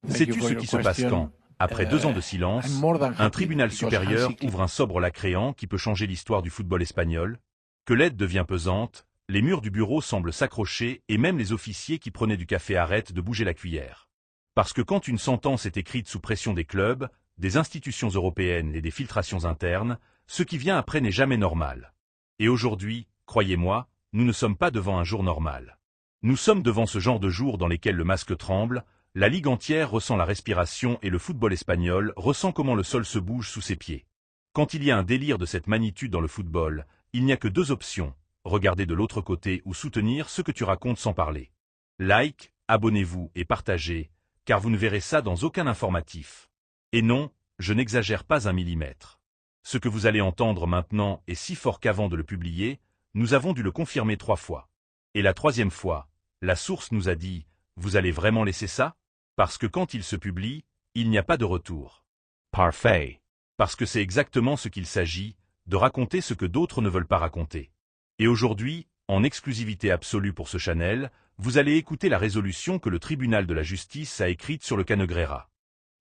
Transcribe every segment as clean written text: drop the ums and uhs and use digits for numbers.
Sais-tu ce qui se passe quand, après 2 ans de silence, un tribunal supérieur ouvre un sobre Lacréant qui peut changer l'histoire du football espagnol? Que l'aide devient pesante, les murs du bureau semblent s'accrocher et même les officiers qui prenaient du café arrêtent de bouger la cuillère. Parce que quand une sentence est écrite sous pression des clubs, des institutions européennes et des filtrations internes, ce qui vient après n'est jamais normal. Et aujourd'hui, croyez-moi, nous ne sommes pas devant un jour normal. Nous sommes devant ce genre de jours dans lesquels le masque tremble, la ligue entière ressent la respiration et le football espagnol ressent comment le sol se bouge sous ses pieds. Quand il y a un délire de cette magnitude dans le football, il n'y a que 2 options, regarder de l'autre côté ou soutenir ce que tu racontes sans parler. Like, abonnez-vous et partagez, car vous ne verrez ça dans aucun informatif. Et non, je n'exagère pas un millimètre. Ce que vous allez entendre maintenant est si fort qu'avant de le publier, nous avons dû le confirmer 3 fois. Et la 3e fois, la source nous a dit « Vous allez vraiment laisser ça ?» Parce que quand il se publie, il n'y a pas de retour. Parfait. Parce que c'est exactement ce qu'il s'agit, de raconter ce que d'autres ne veulent pas raconter. Et aujourd'hui, en exclusivité absolue pour ce channel, vous allez écouter la résolution que le tribunal de la justice a écrite sur le cas Negreira.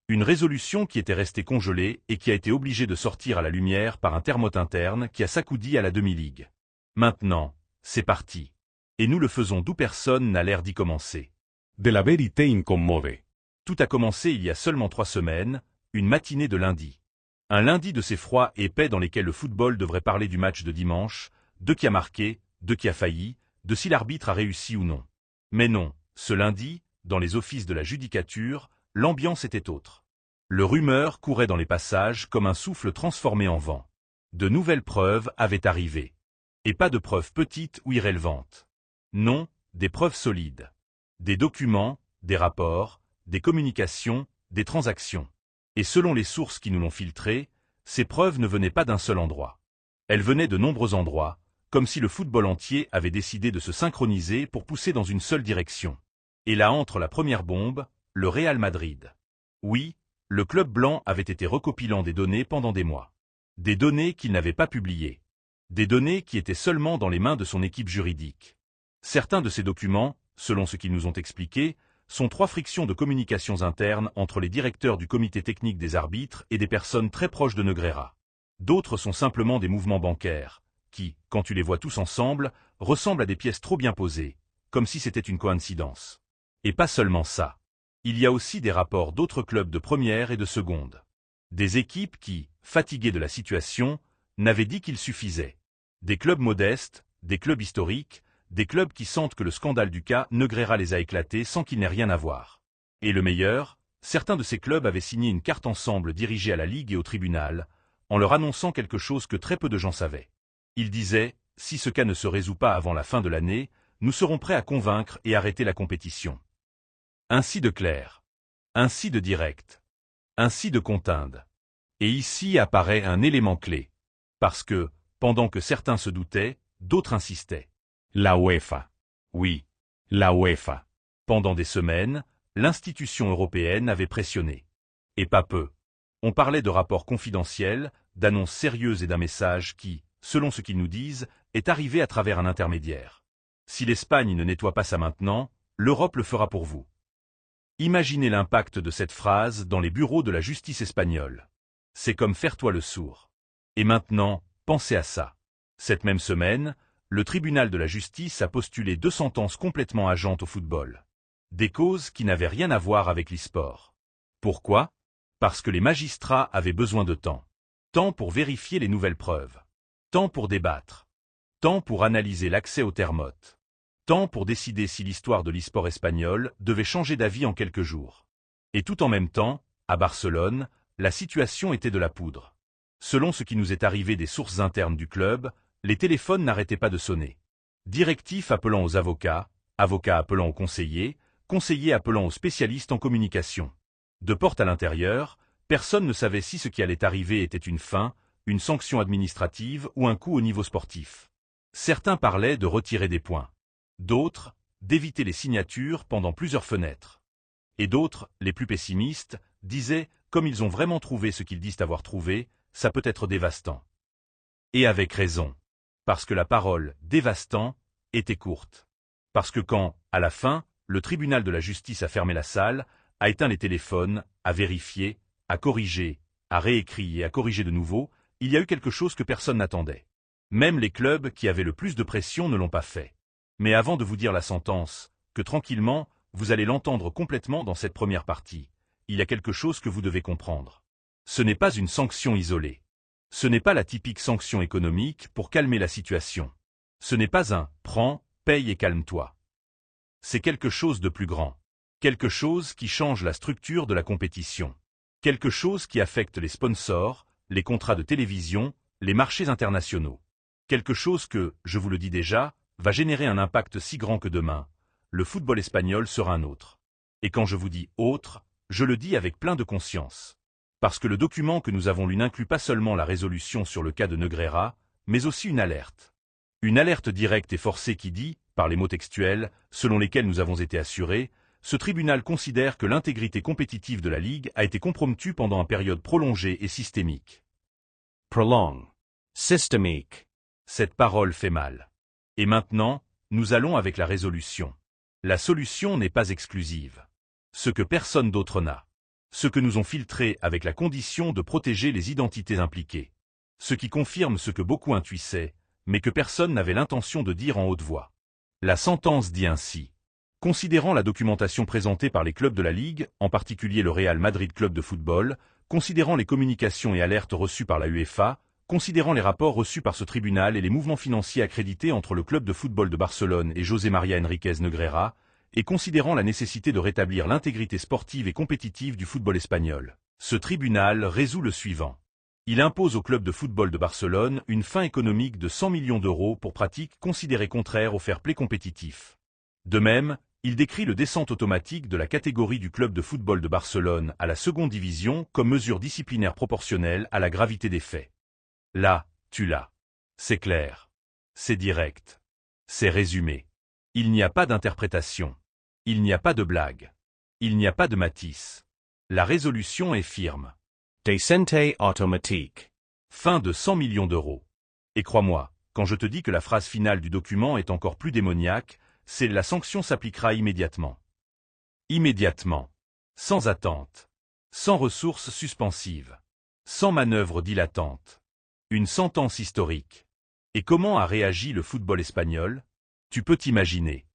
Une résolution qui était restée congelée et qui a été obligée de sortir à la lumière par un thermote interne qui a s'accoudi à la demi-ligue. Maintenant, c'est parti. Et nous le faisons d'où personne n'a l'air d'y commencer. De la vérité incommode. Tout a commencé il y a seulement 3 semaines, une matinée de lundi. Un lundi de ces froids épais dans lesquels le football devrait parler du match de dimanche, de qui a marqué, de qui a failli, de si l'arbitre a réussi ou non. Mais non, ce lundi, dans les offices de la judicature, l'ambiance était autre. Le rumeur courait dans les passages comme un souffle transformé en vent. De nouvelles preuves avaient arrivé. Et pas de preuves petites ou irrélevantes. Non, des preuves solides. Des documents, des rapports, des communications, des transactions. Et selon les sources qui nous l'ont filtré, ces preuves ne venaient pas d'un seul endroit. Elles venaient de nombreux endroits, comme si le football entier avait décidé de se synchroniser pour pousser dans une seule direction. Et là entre la première bombe, le Real Madrid. Oui, le club blanc avait été recopilant des données pendant des mois. Des données qu'il n'avait pas publiées. Des données qui étaient seulement dans les mains de son équipe juridique. Certains de ces documents, selon ce qu'ils nous ont expliqué, sont 3 frictions de communications internes entre les directeurs du comité technique des arbitres et des personnes très proches de Negreira. D'autres sont simplement des mouvements bancaires, qui, quand tu les vois tous ensemble, ressemblent à des pièces trop bien posées, comme si c'était une coïncidence. Et pas seulement ça. Il y a aussi des rapports d'autres clubs de première et de seconde. Des équipes qui, fatiguées de la situation, n'avaient dit qu'il suffisait. Des clubs modestes, des clubs historiques, des clubs qui sentent que le scandale du cas Negreira les a éclatés sans qu'il n'ait rien à voir. Et le meilleur, certains de ces clubs avaient signé une carte ensemble dirigée à la Ligue et au tribunal, en leur annonçant quelque chose que très peu de gens savaient. Ils disaient, si ce cas ne se résout pas avant la fin de l'année, nous serons prêts à convaincre et arrêter la compétition. Ainsi de clair. Ainsi de direct. Ainsi de continde. Et ici apparaît un élément clé. Parce que, pendant que certains se doutaient, d'autres insistaient. La UEFA. Oui. La UEFA. Pendant des semaines, l'institution européenne avait pressionné. Et pas peu. On parlait de rapports confidentiels, d'annonces sérieuses et d'un message qui, selon ce qu'ils nous disent, est arrivé à travers un intermédiaire. Si l'Espagne ne nettoie pas ça maintenant, l'Europe le fera pour vous. Imaginez l'impact de cette phrase dans les bureaux de la justice espagnole. C'est comme faire toi le sourd. Et maintenant, pensez à ça. Cette même semaine, le tribunal de la justice a postulé 2 sentences complètement agentes au football. Des causes qui n'avaient rien à voir avec l'e-sport. Pourquoi? Parce que les magistrats avaient besoin de temps. Temps pour vérifier les nouvelles preuves. Temps pour débattre. Temps pour analyser l'accès au thermote. Temps pour décider si l'histoire de l'e-sport espagnol devait changer d'avis en quelques jours. Et tout en même temps, à Barcelone, la situation était de la poudre. Selon ce qui nous est arrivé des sources internes du club, les téléphones n'arrêtaient pas de sonner. Directifs appelant aux avocats, avocats appelant aux conseillers, conseillers appelant aux spécialistes en communication. De porte à l'intérieur, personne ne savait si ce qui allait arriver était une fin, une sanction administrative ou un coup au niveau sportif. Certains parlaient de retirer des points. D'autres, d'éviter les signatures pendant plusieurs fenêtres. Et d'autres, les plus pessimistes, disaient, comme ils ont vraiment trouvé ce qu'ils disent avoir trouvé, ça peut être dévastant. Et avec raison. Parce que la parole « dévastant » était courte. Parce que quand, à la fin, le tribunal de la justice a fermé la salle, a éteint les téléphones, a vérifié, a corrigé, a réécrit et a corrigé de nouveau, il y a eu quelque chose que personne n'attendait. Même les clubs qui avaient le plus de pression ne l'ont pas fait. Mais avant de vous dire la sentence, que tranquillement, vous allez l'entendre complètement dans cette première partie, il y a quelque chose que vous devez comprendre. Ce n'est pas une sanction isolée. Ce n'est pas la typique sanction économique pour calmer la situation. Ce n'est pas un « prends, paye et calme-toi ». C'est quelque chose de plus grand. Quelque chose qui change la structure de la compétition. Quelque chose qui affecte les sponsors, les contrats de télévision, les marchés internationaux. Quelque chose que, je vous le dis déjà, va générer un impact si grand que demain, le football espagnol sera un autre. Et quand je vous dis « autre », je le dis avec plein de conscience. Parce que le document que nous avons lu n'inclut pas seulement la résolution sur le cas de Negreira, mais aussi une alerte. Une alerte directe et forcée qui dit, par les mots textuels, selon lesquels nous avons été assurés, ce tribunal considère que l'intégrité compétitive de la Ligue a été compromettue pendant une période prolongée et systémique. Prolong. Systemique. Cette parole fait mal. Et maintenant, nous allons avec la résolution. La solution n'est pas exclusive. Ce que personne d'autre n'a. Ce que nous ont filtré avec la condition de protéger les identités impliquées. Ce qui confirme ce que beaucoup intuissaient, mais que personne n'avait l'intention de dire en haute voix. La sentence dit ainsi. Considérant la documentation présentée par les clubs de la Ligue, en particulier le Real Madrid Club de football, considérant les communications et alertes reçues par la UEFA, considérant les rapports reçus par ce tribunal et les mouvements financiers accrédités entre le club de football de Barcelone et José María Enríquez Negreira, et considérant la nécessité de rétablir l'intégrité sportive et compétitive du football espagnol, ce tribunal résout le suivant. Il impose au club de football de Barcelone une fin économique de 100 millions d'euros pour pratiques considérées contraires au fair play compétitif. De même, il décrit le descente automatique de la catégorie du club de football de Barcelone à la seconde division comme mesure disciplinaire proportionnelle à la gravité des faits. Là, tu l'as. C'est clair. C'est direct. C'est résumé. Il n'y a pas d'interprétation. Il n'y a pas de blague. Il n'y a pas de matice. La résolution est firme. Descente automatique. Fin de 100 millions d'euros. Et crois-moi, quand je te dis que la phrase finale du document est encore plus démoniaque, c'est la sanction s'appliquera immédiatement. Immédiatement. Sans attente. Sans ressources suspensives. Sans manœuvre dilatante. Une sentence historique. Et comment a réagi le football espagnol? Tu peux t'imaginer.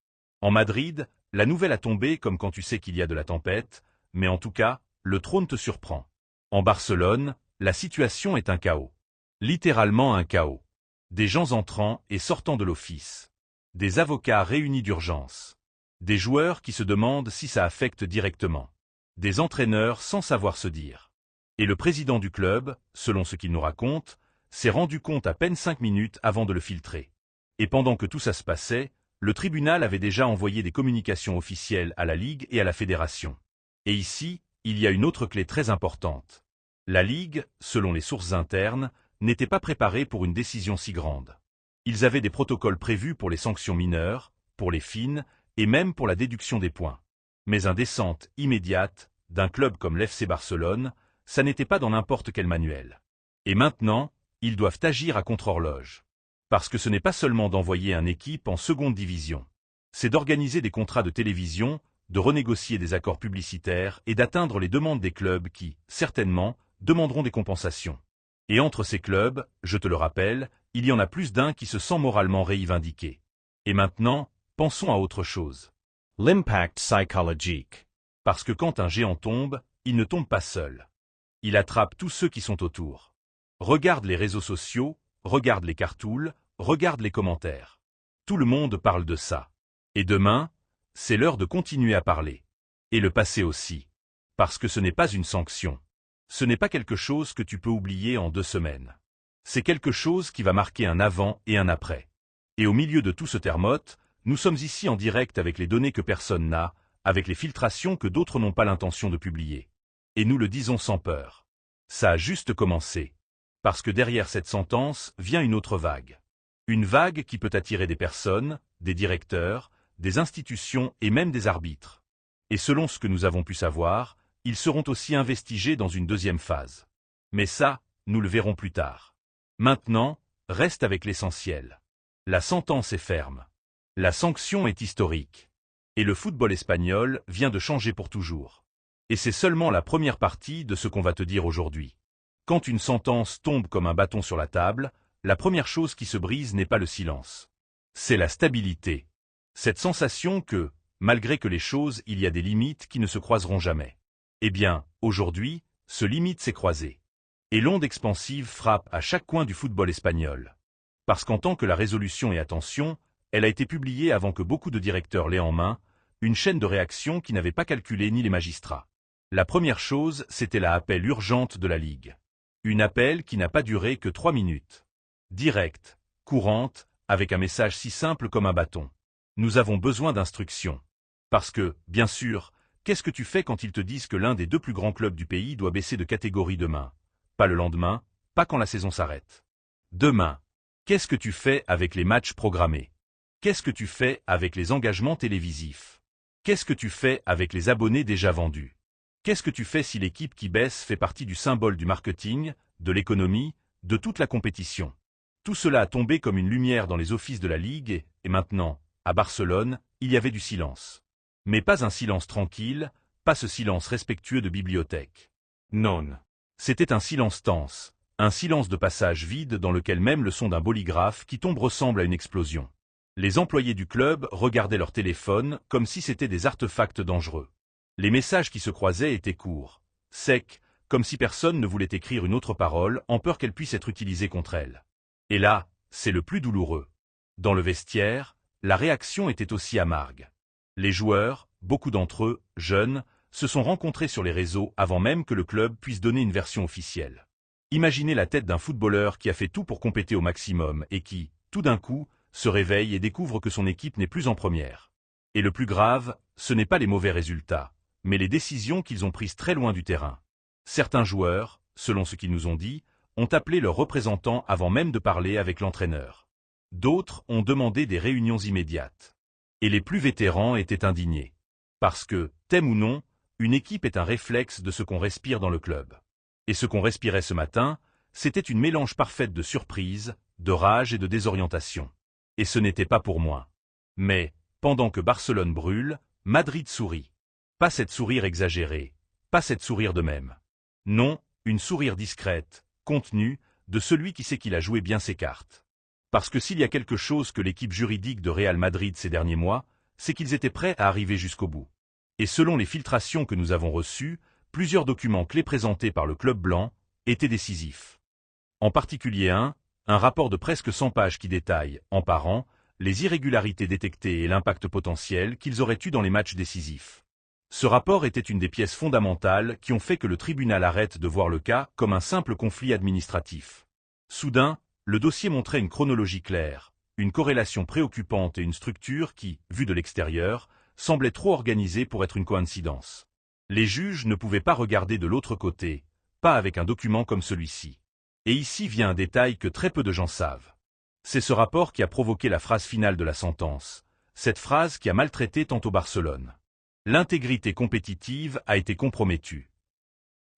En Madrid, la nouvelle a tombé comme quand tu sais qu'il y a de la tempête, mais en tout cas, le trône te surprend. En Barcelone, la situation est un chaos. Littéralement un chaos. Des gens entrant et sortant de l'office. Des avocats réunis d'urgence. Des joueurs qui se demandent si ça affecte directement. Des entraîneurs sans savoir se dire. Et le président du club, selon ce qu'il nous raconte, s'est rendu compte à peine 5 minutes avant de le filtrer. Et pendant que tout ça se passait, le tribunal avait déjà envoyé des communications officielles à la Ligue et à la Fédération. Et ici, il y a une autre clé très importante. La Ligue, selon les sources internes, n'était pas préparée pour une décision si grande. Ils avaient des protocoles prévus pour les sanctions mineures, pour les fines, et même pour la déduction des points. Mais une descente immédiate, d'un club comme l'FC Barcelone, ça n'était pas dans n'importe quel manuel. Et maintenant, ils doivent agir à contre-horloge. Parce que ce n'est pas seulement d'envoyer une équipe en seconde division. C'est d'organiser des contrats de télévision, de renégocier des accords publicitaires et d'atteindre les demandes des clubs qui, certainement, demanderont des compensations. Et entre ces clubs, je te le rappelle, il y en a plus d'un qui se sent moralement reivindiqué. Et maintenant, pensons à autre chose. L'impact psychologique. Parce que quand un géant tombe, il ne tombe pas seul. Il attrape tous ceux qui sont autour. Regarde les réseaux sociaux, regarde les cartoules, regarde les commentaires. Tout le monde parle de ça. Et demain, c'est l'heure de continuer à parler. Et le passé aussi. Parce que ce n'est pas une sanction. Ce n'est pas quelque chose que tu peux oublier en 2 semaines. C'est quelque chose qui va marquer un avant et un après. Et au milieu de tout ce termote, nous sommes ici en direct avec les données que personne n'a, avec les filtrations que d'autres n'ont pas l'intention de publier. Et nous le disons sans peur. Ça a juste commencé. Parce que derrière cette sentence vient une autre vague. Une vague qui peut attirer des personnes, des directeurs, des institutions et même des arbitres. Et selon ce que nous avons pu savoir, ils seront aussi investigés dans une deuxième phase. Mais ça, nous le verrons plus tard. Maintenant, reste avec l'essentiel. La sentence est ferme. La sanction est historique. Et le football espagnol vient de changer pour toujours. Et c'est seulement la première partie de ce qu'on va te dire aujourd'hui. Quand une sentence tombe comme un bâton sur la table, la première chose qui se brise n'est pas le silence. C'est la stabilité. Cette sensation que, malgré que les choses, il y a des limites qui ne se croiseront jamais. Eh bien, aujourd'hui, ce limite s'est croisé. Et l'onde expansive frappe à chaque coin du football espagnol. Parce qu'en tant que la résolution et attention, elle a été publiée avant que beaucoup de directeurs l'aient en main, une chaîne de réaction qui n'avait pas calculé ni les magistrats. La première chose, c'était la appel urgente de la Ligue. Une appel qui n'a pas duré que 3 minutes. Directe, courante, avec un message si simple comme un bâton. Nous avons besoin d'instructions. Parce que, bien sûr, qu'est-ce que tu fais quand ils te disent que l'un des 2 plus grands clubs du pays doit baisser de catégorie demain? Pas le lendemain, pas quand la saison s'arrête. Demain. Qu'est-ce que tu fais avec les matchs programmés? Qu'est-ce que tu fais avec les engagements télévisifs? Qu'est-ce que tu fais avec les abonnés déjà vendus? Qu'est-ce que tu fais si l'équipe qui baisse fait partie du symbole du marketing, de l'économie, de toute la compétition? Tout cela a tombé comme une lumière dans les offices de la Ligue et maintenant, à Barcelone, il y avait du silence. Mais pas un silence tranquille, pas ce silence respectueux de bibliothèque. Non. C'était un silence tense, un silence de passage vide dans lequel même le son d'un polygraphe qui tombe ressemble à une explosion. Les employés du club regardaient leur téléphone comme si c'était des artefacts dangereux. Les messages qui se croisaient étaient courts, secs, comme si personne ne voulait écrire une autre parole en peur qu'elle puisse être utilisée contre elle. Et là, c'est le plus douloureux. Dans le vestiaire, la réaction était aussi amargue. Les joueurs, beaucoup d'entre eux, jeunes, se sont rencontrés sur les réseaux avant même que le club puisse donner une version officielle. Imaginez la tête d'un footballeur qui a fait tout pour compéter au maximum et qui, tout d'un coup, se réveille et découvre que son équipe n'est plus en première. Et le plus grave, ce n'est pas les mauvais résultats, mais les décisions qu'ils ont prises très loin du terrain. Certains joueurs, selon ce qu'ils nous ont dit, ont appelé leurs représentants avant même de parler avec l'entraîneur. D'autres ont demandé des réunions immédiates. Et les plus vétérans étaient indignés. Parce que, t'aimes ou non, une équipe est un réflexe de ce qu'on respire dans le club. Et ce qu'on respirait ce matin, c'était une mélange parfaite de surprise, de rage et de désorientation. Et ce n'était pas pour moi. Mais, pendant que Barcelone brûle, Madrid sourit. Pas cette sourire exagérée, pas cette sourire de même. Non, une sourire discrète, contenue, de celui qui sait qu'il a joué bien ses cartes. Parce que s'il y a quelque chose que l'équipe juridique de Real Madrid ces derniers mois, c'est qu'ils étaient prêts à arriver jusqu'au bout. Et selon les filtrations que nous avons reçues, plusieurs documents clés présentés par le club blanc étaient décisifs. En particulier un rapport de presque 100 pages qui détaille, en par an, les irrégularités détectées et l'impact potentiel qu'ils auraient eu dans les matchs décisifs. Ce rapport était une des pièces fondamentales qui ont fait que le tribunal arrête de voir le cas comme un simple conflit administratif. Soudain, le dossier montrait une chronologie claire, une corrélation préoccupante et une structure qui, vue de l'extérieur, semblait trop organisée pour être une coïncidence. Les juges ne pouvaient pas regarder de l'autre côté, pas avec un document comme celui-ci. Et ici vient un détail que très peu de gens savent. C'est ce rapport qui a provoqué la phrase finale de la sentence, cette phrase qui a maltraité tant au Barcelone. L'intégrité compétitive a été compromettue.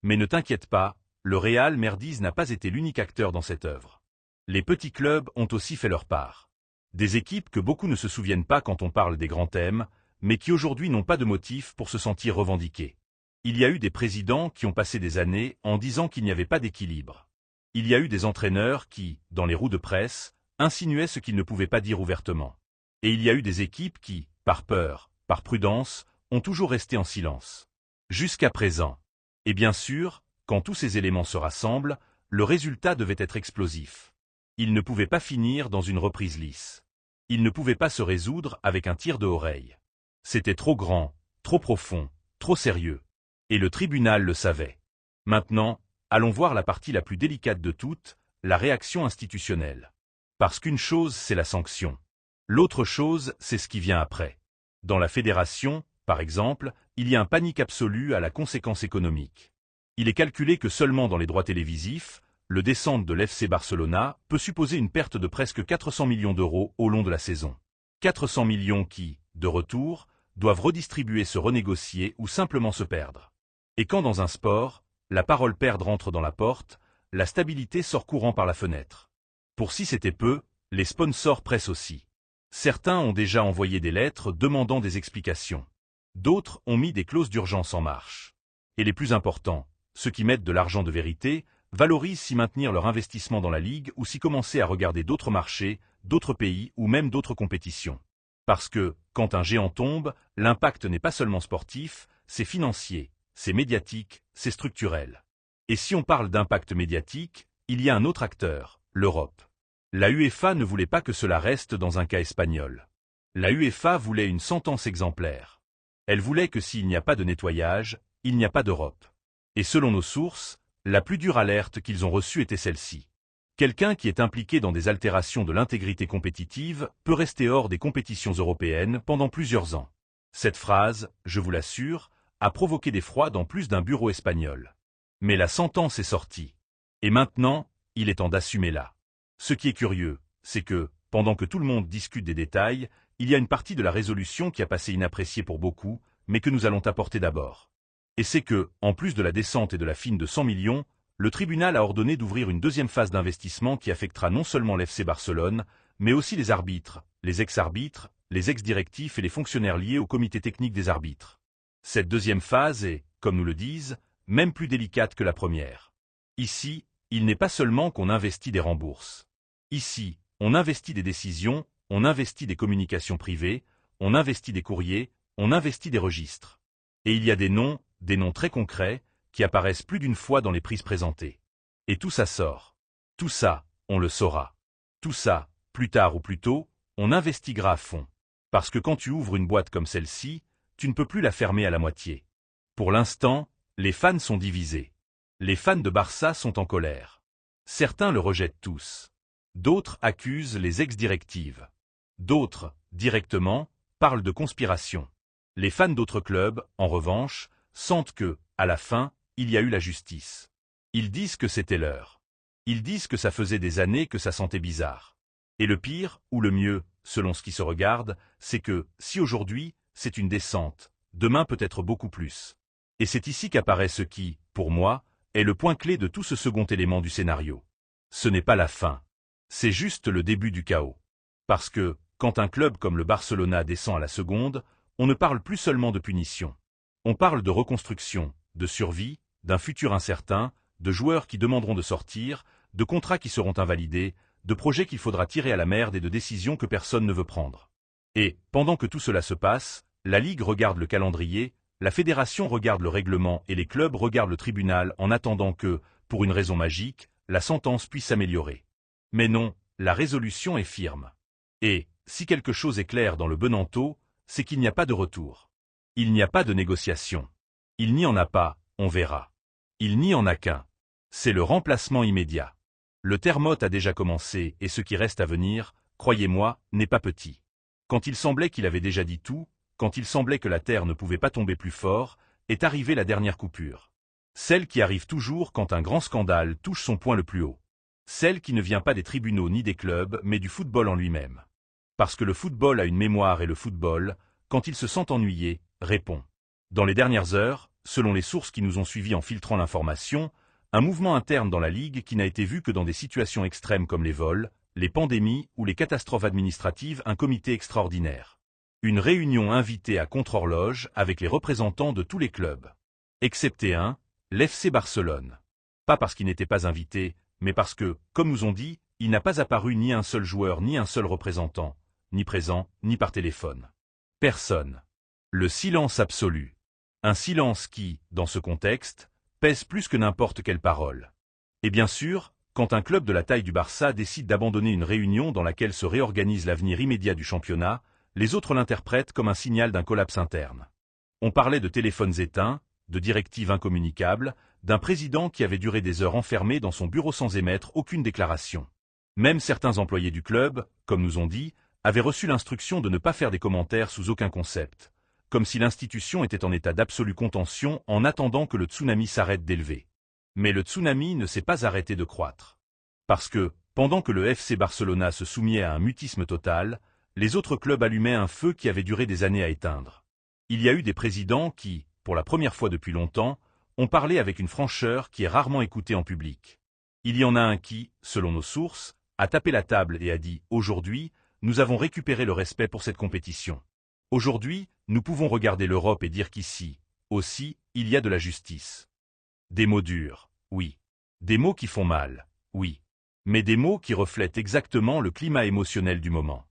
Mais ne t'inquiète pas, le Real Merdiz n'a pas été l'unique acteur dans cette œuvre. Les petits clubs ont aussi fait leur part. Des équipes que beaucoup ne se souviennent pas quand on parle des grands thèmes, mais qui aujourd'hui n'ont pas de motif pour se sentir revendiqués. Il y a eu des présidents qui ont passé des années en disant qu'il n'y avait pas d'équilibre. Il y a eu des entraîneurs qui, dans les roues de presse, insinuaient ce qu'ils ne pouvaient pas dire ouvertement. Et il y a eu des équipes qui, par peur, par prudence, ont toujours resté en silence. Jusqu'à présent. Et bien sûr, quand tous ces éléments se rassemblent, le résultat devait être explosif. Il ne pouvait pas finir dans une reprise lisse. Il ne pouvait pas se résoudre avec un tir de oreille. C'était trop grand, trop profond, trop sérieux. Et le tribunal le savait. Maintenant, allons voir la partie la plus délicate de toutes, la réaction institutionnelle. Parce qu'une chose, c'est la sanction. L'autre chose, c'est ce qui vient après. Dans la fédération, par exemple, il y a un panique absolu à la conséquence économique. Il est calculé que seulement dans les droits télévisifs, le descente de l'FC Barcelona peut supposer une perte de presque 400 millions d'euros au long de la saison. 400 millions qui, de retour, doivent redistribuer, se renégocier ou simplement se perdre. Et quand dans un sport, la parole perdre entre dans la porte, la stabilité sort courant par la fenêtre. Pour si c'était peu, les sponsors pressent aussi. Certains ont déjà envoyé des lettres demandant des explications. D'autres ont mis des clauses d'urgence en marche. Et les plus importants, ceux qui mettent de l'argent de vérité, valorisent s'y maintenir leur investissement dans la Ligue ou s'y commencer à regarder d'autres marchés, d'autres pays ou même d'autres compétitions. Parce que, quand un géant tombe, l'impact n'est pas seulement sportif, c'est financier, c'est médiatique, c'est structurel. Et si on parle d'impact médiatique, il y a un autre acteur, l'Europe. La UEFA ne voulait pas que cela reste dans un cas espagnol. La UEFA voulait une sentence exemplaire. Elle voulait que s'il n'y a pas de nettoyage, il n'y a pas d'Europe. Et selon nos sources, la plus dure alerte qu'ils ont reçue était celle-ci. Quelqu'un qui est impliqué dans des altérations de l'intégrité compétitive peut rester hors des compétitions européennes pendant plusieurs ans. Cette phrase, je vous l'assure, a provoqué des froids dans plus d'un bureau espagnol. Mais la sentence est sortie. Et maintenant, il est temps d'assumer-la. Ce qui est curieux, c'est que, pendant que tout le monde discute des détails, il y a une partie de la résolution qui a passé inappréciée pour beaucoup, mais que nous allons apporter d'abord. Et c'est que, en plus de la descente et de la fine de 100 millions, le tribunal a ordonné d'ouvrir une deuxième phase d'investissement qui affectera non seulement l'FC Barcelone, mais aussi les arbitres, les ex-arbitres, les ex-directifs et les fonctionnaires liés au comité technique des arbitres. Cette deuxième phase est, comme nous le disent, même plus délicate que la première. Ici, il n'est pas seulement qu'on investit des rembourses. Ici, on investit des décisions, on investit des communications privées, on investit des courriers, on investit des registres. Et il y a des noms très concrets, qui apparaissent plus d'une fois dans les prises présentées. Et tout ça sort. Tout ça, on le saura. Tout ça, plus tard ou plus tôt, on investiguera à fond. Parce que quand tu ouvres une boîte comme celle-ci, tu ne peux plus la fermer à la moitié. Pour l'instant, les fans sont divisés. Les fans de Barça sont en colère. Certains le rejettent tous. D'autres accusent les ex-directives. D'autres, directement, parlent de conspiration. Les fans d'autres clubs, en revanche, sentent que, à la fin, il y a eu la justice. Ils disent que c'était l'heure. Ils disent que ça faisait des années que ça sentait bizarre. Et le pire, ou le mieux, selon ce qui se regarde, c'est que, si aujourd'hui, c'est une descente, demain peut être beaucoup plus. Et c'est ici qu'apparaît ce qui, pour moi, est le point clé de tout ce second élément du scénario. Ce n'est pas la fin. C'est juste le début du chaos. Parce que, quand un club comme le Barcelona descend à la seconde, on ne parle plus seulement de punition. On parle de reconstruction, de survie, d'un futur incertain, de joueurs qui demanderont de sortir, de contrats qui seront invalidés, de projets qu'il faudra tirer à la merde et de décisions que personne ne veut prendre. Et, pendant que tout cela se passe, la Ligue regarde le calendrier, la fédération regarde le règlement et les clubs regardent le tribunal en attendant que, pour une raison magique, la sentence puisse s'améliorer. Mais non, la résolution est firme. Et, si quelque chose est clair dans le Benanto, c'est qu'il n'y a pas de retour. Il n'y a pas de négociation. Il n'y en a pas, on verra. Il n'y en a qu'un. C'est le remplacement immédiat. Le thermote a déjà commencé et ce qui reste à venir, croyez-moi, n'est pas petit. Quand il semblait qu'il avait déjà dit tout, quand il semblait que la terre ne pouvait pas tomber plus fort, est arrivée la dernière coupure. Celle qui arrive toujours quand un grand scandale touche son point le plus haut. Celle qui ne vient pas des tribunaux ni des clubs, mais du football en lui-même. Parce que le football a une mémoire et le football, quand il se sent ennuyé, répond. Dans les dernières heures, selon les sources qui nous ont suivis en filtrant l'information, un mouvement interne dans la Ligue qui n'a été vu que dans des situations extrêmes comme les vols, les pandémies ou les catastrophes administratives, un comité extraordinaire. Une réunion invitée à contre-horloge avec les représentants de tous les clubs. Excepté un, l'FC Barcelone. Pas parce qu'il n'était pas invité, mais parce que, comme nous ont dit, il n'a pas apparu ni un seul joueur ni un seul représentant, ni présent, ni par téléphone. Personne. Le silence absolu. Un silence qui, dans ce contexte, pèse plus que n'importe quelle parole. Et bien sûr, quand un club de la taille du Barça décide d'abandonner une réunion dans laquelle se réorganise l'avenir immédiat du championnat, les autres l'interprètent comme un signal d'un collapse interne. On parlait de téléphones éteints, de directives incommunicables, d'un président qui avait duré des heures enfermé dans son bureau sans émettre aucune déclaration. Même certains employés du club, comme nous ont dit, avaient reçu l'instruction de ne pas faire des commentaires sous aucun concept, comme si l'institution était en état d'absolue contention en attendant que le tsunami s'arrête d'élever. Mais le tsunami ne s'est pas arrêté de croître. Parce que, pendant que le FC Barcelona se soumiait à un mutisme total, les autres clubs allumaient un feu qui avait duré des années à éteindre. Il y a eu des présidents qui, pour la première fois depuis longtemps, ont parlé avec une francheur qui est rarement écoutée en public. Il y en a un qui, selon nos sources, a tapé la table et a dit « Aujourd'hui, nous avons récupéré le respect pour cette compétition. Aujourd'hui, nous pouvons regarder l'Europe et dire qu'ici, Aussi, il y a de la justice. Des mots durs, oui. Des mots qui font mal, oui. Mais des mots qui reflètent exactement le climat émotionnel du moment.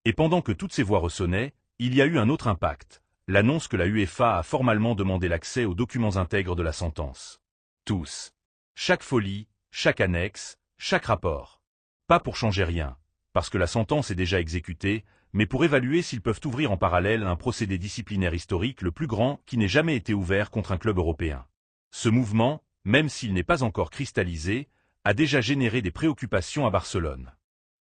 Et pendant que toutes ces voix ressonnaient, il y a eu un autre impact, l'annonce que la UEFA a formellement demandé l'accès aux documents intègres de la sentence. Tous. Chaque folie, chaque annexe, chaque rapport. Pas pour changer rien, parce que la sentence est déjà exécutée, mais pour évaluer s'ils peuvent ouvrir en parallèle un procédé disciplinaire historique le plus grand qui n'ait jamais été ouvert contre un club européen. Ce mouvement, même s'il n'est pas encore cristallisé, a déjà généré des préoccupations à Barcelone.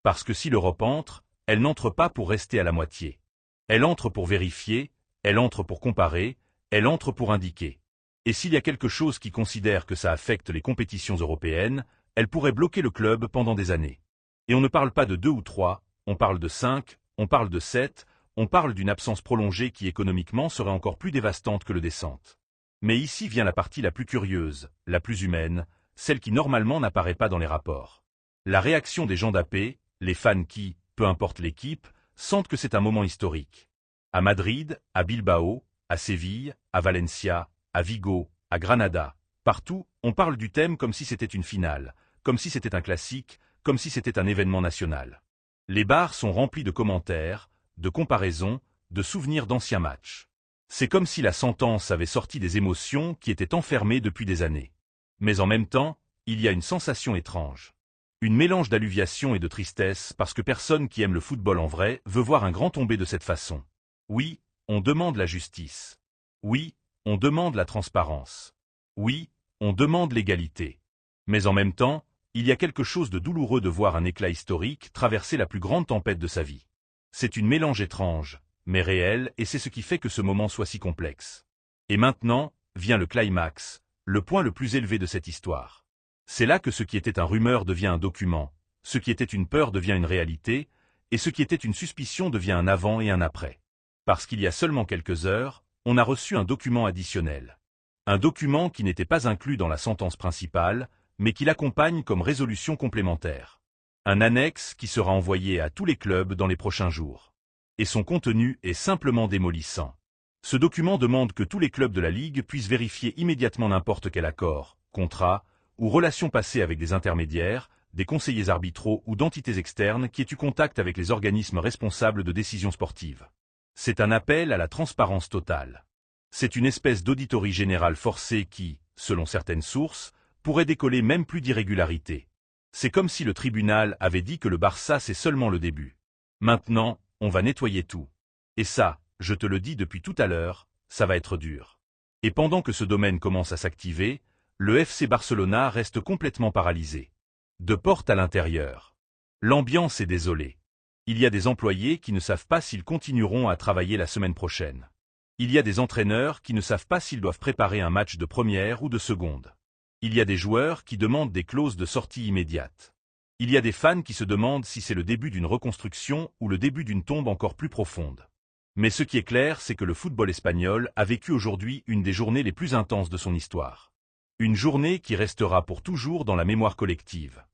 Parce que si l'Europe entre, elle n'entre pas pour rester à la moitié. Elle entre pour vérifier, elle entre pour comparer, elle entre pour indiquer. Et s'il y a quelque chose qui considère que ça affecte les compétitions européennes, elle pourrait bloquer le club pendant des années. Et on ne parle pas de 2 ou 3, on parle de 5, on parle de 7, on parle d'une absence prolongée qui économiquement serait encore plus dévastante que le descente. Mais ici vient la partie la plus curieuse, la plus humaine, celle qui normalement n'apparaît pas dans les rapports. La réaction des gens d'AP, les fans qui, peu importe l'équipe, sentent que c'est un moment historique. À Madrid, à Bilbao, à Séville, à Valencia, à Vigo, à Granada, partout, on parle du thème comme si c'était une finale, comme si c'était un classique, comme si c'était un événement national. Les bars sont remplis de commentaires, de comparaisons, de souvenirs d'anciens matchs. C'est comme si la sentence avait sorti des émotions qui étaient enfermées depuis des années. Mais en même temps, il y a une sensation étrange. Une mélange d'alluviation et de tristesse parce que personne qui aime le football en vrai veut voir un grand tomber de cette façon. Oui, on demande la justice. Oui, on demande la transparence. Oui, on demande l'égalité. Mais en même temps, il y a quelque chose de douloureux de voir un éclat historique traverser la plus grande tempête de sa vie. C'est une mélange étrange, mais réelle, et c'est ce qui fait que ce moment soit si complexe. Et maintenant, vient le climax, le point le plus élevé de cette histoire. C'est là que ce qui était un rumeur devient un document, ce qui était une peur devient une réalité, et ce qui était une suspicion devient un avant et un après. Parce qu'il y a seulement quelques heures, on a reçu un document additionnel. Un document qui n'était pas inclus dans la sentence principale, mais qui l'accompagne comme résolution complémentaire. Un annexe qui sera envoyé à tous les clubs dans les prochains jours. Et son contenu est simplement démolissant. Ce document demande que tous les clubs de la Ligue puissent vérifier immédiatement n'importe quel accord, contrat, ou relation passée avec des intermédiaires, des conseillers arbitraux ou d'entités externes qui aient eu contact avec les organismes responsables de décisions sportives. C'est un appel à la transparence totale. C'est une espèce d'auditorie générale forcée qui, selon certaines sources, pourrait décoller même plus d'irrégularités. C'est comme si le tribunal avait dit que le Barça c'est seulement le début. Maintenant, on va nettoyer tout. Et ça, je te le dis depuis tout à l'heure, ça va être dur. Et pendant que ce domaine commence à s'activer, le FC Barcelona reste complètement paralysé. De porte à l'intérieur. L'ambiance est désolée. Il y a des employés qui ne savent pas s'ils continueront à travailler la semaine prochaine. Il y a des entraîneurs qui ne savent pas s'ils doivent préparer un match de première ou de seconde. Il y a des joueurs qui demandent des clauses de sortie immédiate. Il y a des fans qui se demandent si c'est le début d'une reconstruction ou le début d'une tombe encore plus profonde. Mais ce qui est clair, c'est que le football espagnol a vécu aujourd'hui une des journées les plus intenses de son histoire. Une journée qui restera pour toujours dans la mémoire collective.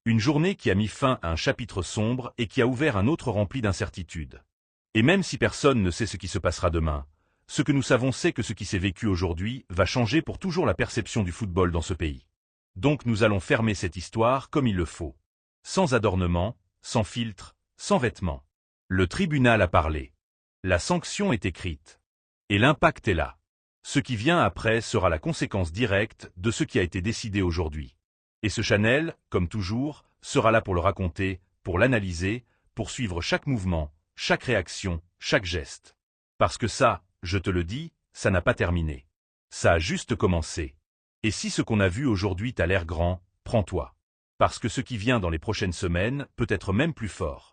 Une journée qui a mis fin à un chapitre sombre et qui a ouvert un autre rempli d'incertitudes. Et même si personne ne sait ce qui se passera demain, ce que nous savons c'est que ce qui s'est vécu aujourd'hui va changer pour toujours la perception du football dans ce pays. Donc nous allons fermer cette histoire comme il le faut. Sans adornement, sans filtre, sans vêtements. Le tribunal a parlé. La sanction est écrite. Et l'impact est là. Ce qui vient après sera la conséquence directe de ce qui a été décidé aujourd'hui. Et ce Chanel, comme toujours, sera là pour le raconter, pour l'analyser, pour suivre chaque mouvement, chaque réaction, chaque geste. Parce que ça, je te le dis, ça n'a pas terminé. Ça a juste commencé. Et si ce qu'on a vu aujourd'hui t'a l'air grand, prends-toi. Parce que ce qui vient dans les prochaines semaines peut être même plus fort.